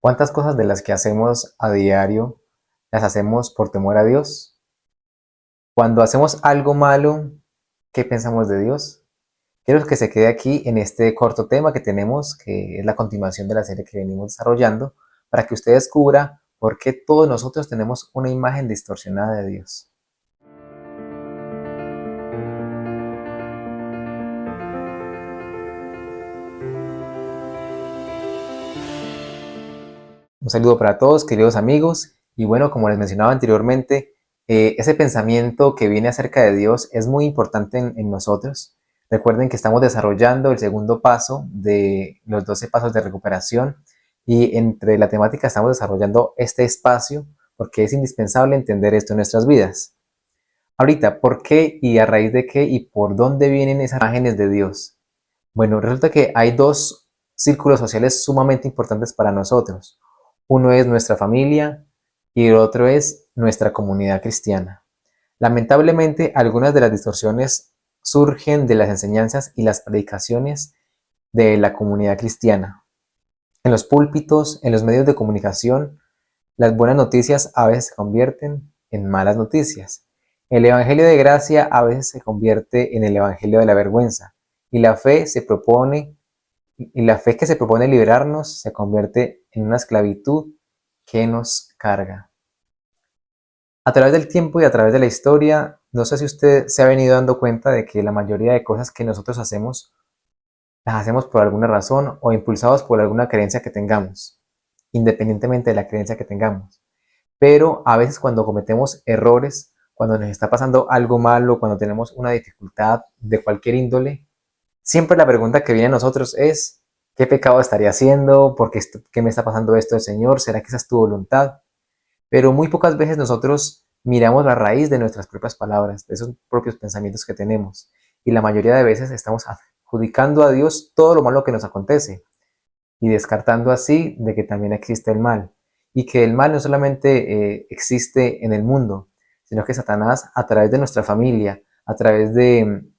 ¿Cuántas cosas de las que hacemos a diario las hacemos por temor a Dios? Cuando hacemos algo malo, ¿qué pensamos de Dios? Quiero que se quede aquí en este corto tema que tenemos, que es la continuación de la serie que venimos desarrollando, para que usted descubra por qué todos nosotros tenemos una imagen distorsionada de Dios. Un saludo para todos, queridos amigos. Y bueno, como les mencionaba anteriormente, ese pensamiento que viene acerca de Dios es muy importante en nosotros. Recuerden que estamos desarrollando el segundo paso de los 12 pasos de recuperación y entre la temática estamos desarrollando este espacio porque es indispensable entender esto en nuestras vidas. Ahorita, ¿por qué y a raíz de qué y por dónde vienen esas imágenes de Dios? Bueno, resulta que hay dos círculos sociales sumamente importantes para nosotros. Uno es nuestra familia y el otro es nuestra comunidad cristiana. Lamentablemente, algunas de las distorsiones surgen de las enseñanzas y las predicaciones de la comunidad cristiana. En los púlpitos, en los medios de comunicación, las buenas noticias a veces se convierten en malas noticias. El Evangelio de gracia a veces se convierte en el Evangelio de la vergüenza y la fe que se propone liberarnos se convierte en una esclavitud que nos carga. A través del tiempo y a través de la historia, no sé si usted se ha venido dando cuenta de que la mayoría de cosas que nosotros hacemos, las hacemos por alguna razón o impulsados por alguna creencia que tengamos, independientemente de la creencia que tengamos. Pero a veces cuando cometemos errores, cuando nos está pasando algo malo, cuando tenemos una dificultad de cualquier índole, siempre la pregunta que viene a nosotros es, ¿qué pecado estaría haciendo? ¿Qué me está pasando esto, Señor? ¿Será que esa es tu voluntad? Pero muy pocas veces nosotros miramos la raíz de nuestras propias palabras, de esos propios pensamientos que tenemos. Y la mayoría de veces estamos adjudicando a Dios todo lo malo que nos acontece y descartando así de que también existe el mal. Y que el mal no solamente existe en el mundo, sino que Satanás a través de nuestra familia, a través de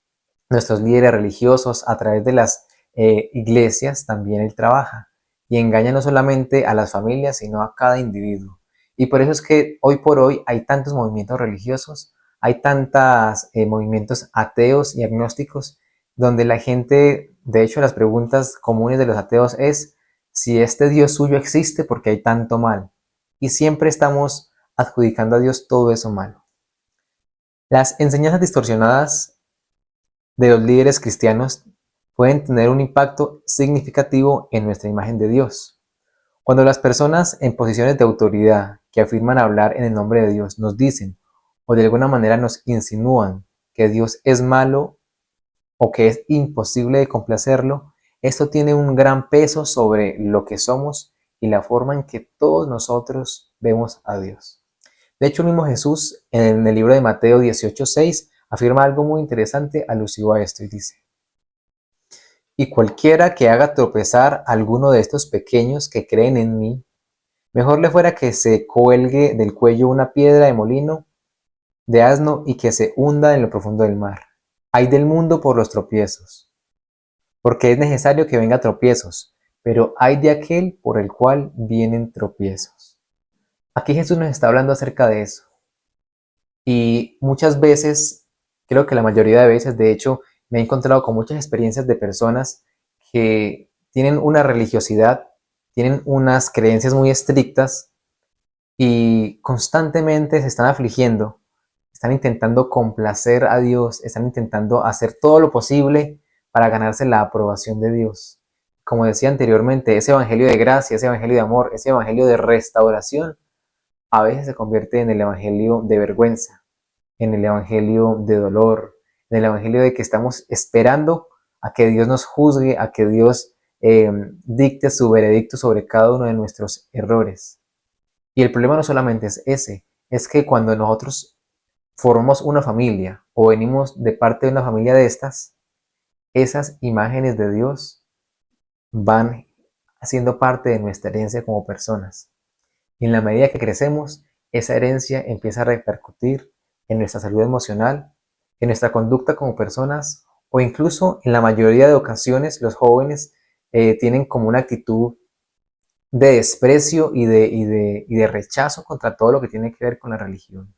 nuestros líderes religiosos, a través de las iglesias, también él trabaja y engaña no solamente a las familias, sino a cada individuo. Y por eso es que hoy por hoy hay tantos movimientos religiosos, hay tantos movimientos ateos y agnósticos, donde la gente, de hecho, las preguntas comunes de los ateos es si este Dios suyo existe porque hay tanto mal. Y siempre estamos adjudicando a Dios todo eso malo. Las enseñanzas distorsionadas de los líderes cristianos pueden tener un impacto significativo en nuestra imagen de Dios. Cuando las personas en posiciones de autoridad que afirman hablar en el nombre de Dios nos dicen o de alguna manera nos insinúan que Dios es malo o que es imposible de complacerlo, esto tiene un gran peso sobre lo que somos y la forma en que todos nosotros vemos a Dios. De hecho, el mismo Jesús en el libro de Mateo 18:6 afirma algo muy interesante alusivo a esto y dice, y cualquiera que haga tropezar a alguno de estos pequeños que creen en mí, mejor le fuera que se cuelgue del cuello una piedra de molino de asno y que se hunda en lo profundo del mar. Hay del mundo por los tropiezos, porque es necesario que venga tropiezos, pero hay de aquel por el cual vienen tropiezos. Aquí Jesús nos está hablando acerca de eso. Y muchas veces, creo que la mayoría de veces, de hecho, me he encontrado con muchas experiencias de personas que tienen una religiosidad, tienen unas creencias muy estrictas y constantemente se están afligiendo, están intentando complacer a Dios, están intentando hacer todo lo posible para ganarse la aprobación de Dios. Como decía anteriormente, ese evangelio de gracia, ese evangelio de amor, ese evangelio de restauración, a veces se convierte en el evangelio de vergüenza, en el evangelio de dolor, en el evangelio de que estamos esperando a que Dios nos juzgue, a que Dios dicte su veredicto sobre cada uno de nuestros errores. Y el problema no solamente es ese, es que cuando nosotros formamos una familia o venimos de parte de una familia de estas, esas imágenes de Dios van haciendo parte de nuestra herencia como personas. Y en la medida que crecemos, esa herencia empieza a repercutir en nuestra salud emocional, en nuestra conducta como personas o incluso en la mayoría de ocasiones los jóvenes tienen como una actitud de desprecio y de rechazo contra todo lo que tiene que ver con la religión.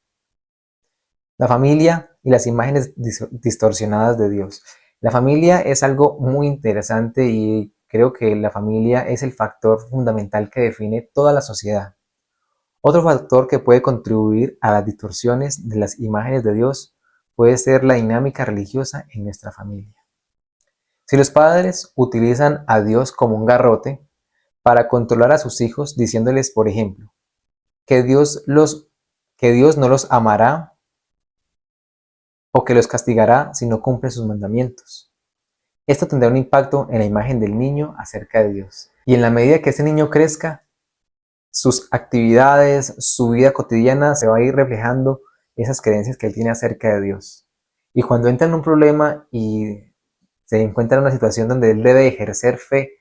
La familia y las imágenes distorsionadas de Dios. La familia es algo muy interesante y creo que la familia es el factor fundamental que define toda la sociedad. Otro factor que puede contribuir a las distorsiones de las imágenes de Dios puede ser la dinámica religiosa en nuestra familia. Si los padres utilizan a Dios como un garrote para controlar a sus hijos, diciéndoles, por ejemplo, que que Dios no los amará o que los castigará si no cumplen sus mandamientos. Esto tendrá un impacto en la imagen del niño acerca de Dios. Y en la medida que ese niño crezca, sus actividades, su vida cotidiana se va a ir reflejando esas creencias que él tiene acerca de Dios. Y cuando entra en un problema y se encuentra en una situación donde él debe ejercer fe,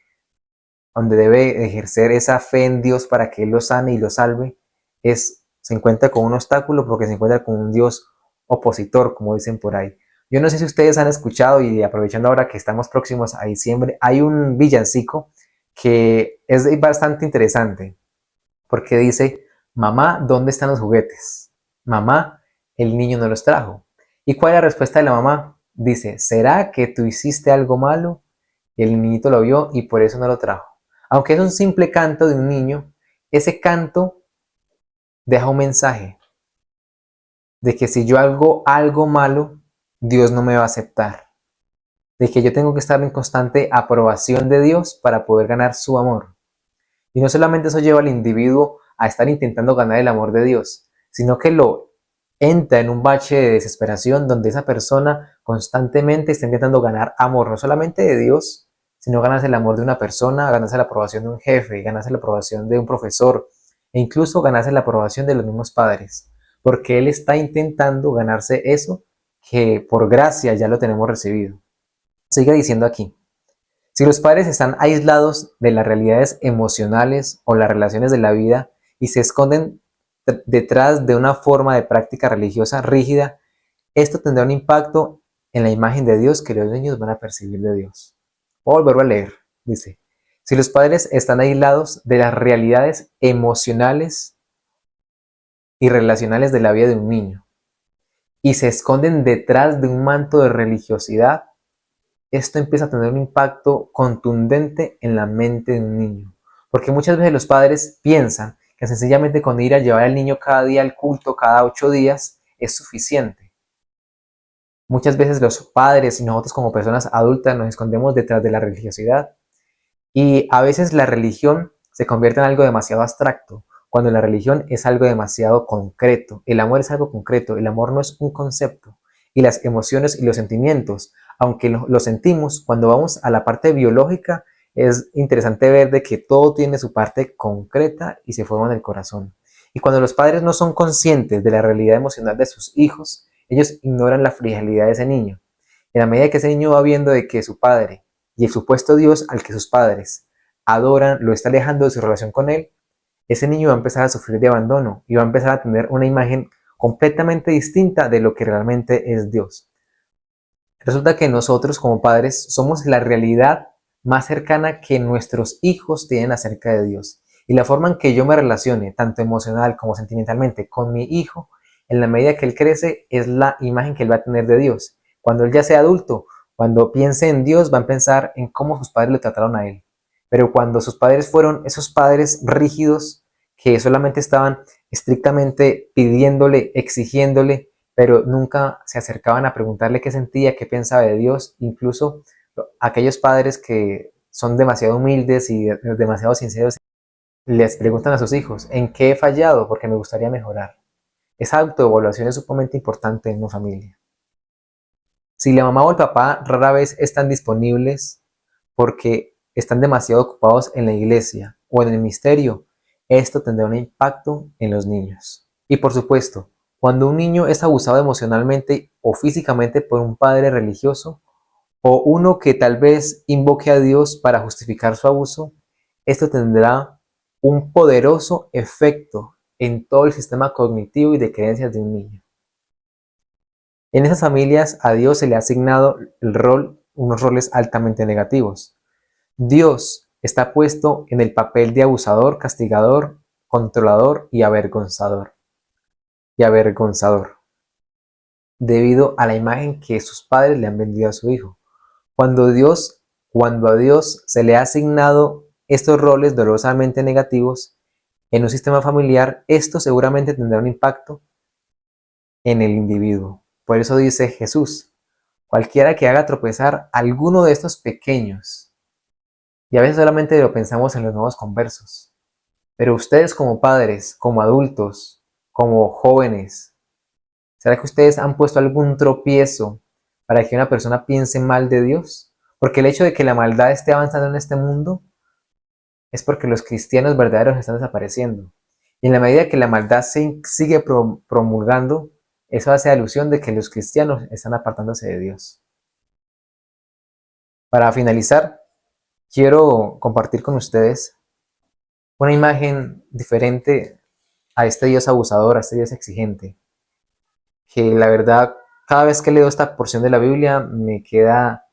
donde debe ejercer esa fe en Dios para que él lo sane y lo salve, se encuentra con un obstáculo porque se encuentra con un Dios opositor, como dicen por ahí. Yo no sé si ustedes han escuchado, y aprovechando ahora que estamos próximos a diciembre, hay un villancico que es bastante interesante porque dice: mamá, ¿dónde están los juguetes? Mamá, el niño no los trajo. ¿Y cuál es la respuesta de la mamá? Dice: ¿será que tú hiciste algo malo? Y el niñito lo vio y por eso no lo trajo. Aunque es un simple canto de un niño, ese canto deja un mensaje de que si yo hago algo malo, Dios no me va a aceptar. De que yo tengo que estar en constante aprobación de Dios para poder ganar su amor. Y no solamente eso lleva al individuo a estar intentando ganar el amor de Dios, sino que lo entra en un bache de desesperación donde esa persona constantemente está intentando ganar amor, no solamente de Dios, sino ganarse el amor de una persona, ganarse la aprobación de un jefe, ganarse la aprobación de un profesor e incluso ganarse la aprobación de los mismos padres, porque él está intentando ganarse eso que por gracia ya lo tenemos recibido. Sigue diciendo aquí: si los padres están aislados de las realidades emocionales o las relaciones de la vida y se esconden detrás de una forma de práctica religiosa rígida, esto tendrá un impacto en la imagen de Dios que los niños van a percibir de Dios. Voy a volverlo a leer. Dice: si los padres están aislados de las realidades emocionales y relacionales de la vida de un niño y se esconden detrás de un manto de religiosidad, esto empieza a tener un impacto contundente en la mente de un niño. Porque muchas veces los padres piensan que sencillamente con ir a llevar al niño cada día al culto, cada 8 días, es suficiente. Muchas veces los padres y nosotros como personas adultas nos escondemos detrás de la religiosidad. Y a veces la religión se convierte en algo demasiado abstracto, cuando la religión es algo demasiado concreto. El amor es algo concreto, el amor no es un concepto. Y las emociones y los sentimientos, aunque lo sentimos, cuando vamos a la parte biológica, es interesante ver de que todo tiene su parte concreta y se forma en el corazón. Y cuando los padres no son conscientes de la realidad emocional de sus hijos, ellos ignoran la fragilidad de ese niño. En la medida que ese niño va viendo de que su padre y el supuesto Dios al que sus padres adoran lo está alejando de su relación con él, ese niño va a empezar a sufrir de abandono y va a empezar a tener una imagen completamente distinta de lo que realmente es Dios. Resulta que nosotros como padres somos la realidad más cercana que nuestros hijos tienen acerca de Dios. Y la forma en que yo me relacione, tanto emocional como sentimentalmente, con mi hijo, en la medida que él crece, es la imagen que él va a tener de Dios. Cuando él ya sea adulto, cuando piense en Dios, va a pensar en cómo sus padres lo trataron a él. Pero cuando sus padres fueron esos padres rígidos que solamente estaban estrictamente pidiéndole, exigiéndole, pero nunca se acercaban a preguntarle qué sentía, qué pensaba de Dios, incluso aquellos padres que son demasiado humildes y demasiado sinceros, les preguntan a sus hijos: ¿en qué he fallado? Porque me gustaría mejorar. Esa autoevaluación es sumamente importante en una familia. Si la mamá o el papá rara vez están disponibles porque están demasiado ocupados en la iglesia o en el misterio, esto tendrá un impacto en los niños. Y por supuesto, cuando un niño es abusado emocionalmente o físicamente por un padre religioso o uno que tal vez invoque a Dios para justificar su abuso, esto tendrá un poderoso efecto en todo el sistema cognitivo y de creencias de un niño. En esas familias a Dios se le ha asignado unos roles altamente negativos. Dios está puesto en el papel de abusador, castigador, controlador y avergonzador. Debido a la imagen que sus padres le han vendido a su hijo. Cuando a Dios se le ha asignado estos roles dolorosamente negativos en un sistema familiar, esto seguramente tendrá un impacto en el individuo. Por eso dice Jesús, cualquiera que haga tropezar a alguno de estos pequeños, y a veces solamente lo pensamos en los nuevos conversos, pero ustedes como padres, como adultos, como jóvenes, ¿será que ustedes han puesto algún tropiezo para que una persona piense mal de Dios? Porque el hecho de que la maldad esté avanzando en este mundo es porque los cristianos verdaderos están desapareciendo. Y en la medida que la maldad se sigue promulgando, eso hace alusión de que los cristianos están apartándose de Dios. Para finalizar, quiero compartir con ustedes una imagen diferente a este Dios abusador, a este Dios exigente, que la verdad, cada vez que leo esta porción de la Biblia me queda,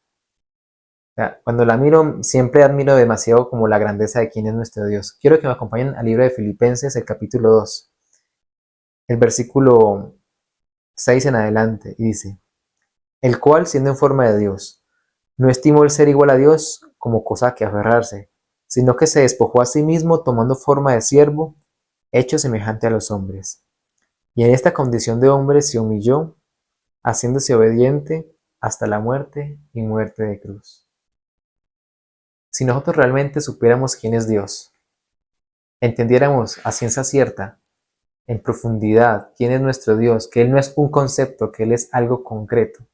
cuando la miro, siempre admiro demasiado como la grandeza de quién es nuestro Dios. Quiero que me acompañen al libro de Filipenses, el capítulo 2, el versículo 6 en adelante, y dice, el cual, siendo en forma de Dios, no estimó el ser igual a Dios como cosa a que aferrarse, sino que se despojó a sí mismo tomando forma de siervo, hecho semejante a los hombres. Y en esta condición de hombre se humilló, haciéndose obediente hasta la muerte y muerte de cruz. Si nosotros realmente supiéramos quién es Dios, entendiéramos a ciencia cierta, en profundidad, quién es nuestro Dios, que Él no es un concepto, que Él es algo concreto,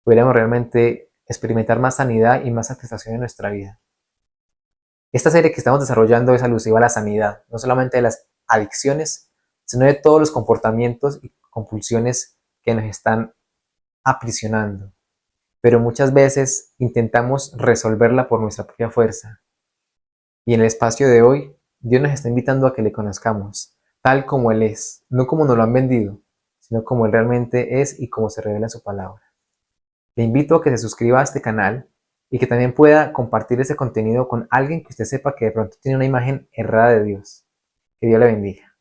podríamos realmente experimentar más sanidad y más satisfacción en nuestra vida. Esta serie que estamos desarrollando es alusiva a la sanidad, no solamente de las adicciones, sino de todos los comportamientos y compulsiones que nos están aprisionando. Pero muchas veces intentamos resolverla por nuestra propia fuerza. Y en el espacio de hoy, Dios nos está invitando a que le conozcamos, tal como Él es, no como nos lo han vendido, sino como Él realmente es y como se revela en su palabra. Le invito a que se suscriba a este canal y que también pueda compartir ese contenido con alguien que usted sepa que de pronto tiene una imagen errada de Dios. Que Dios le bendiga.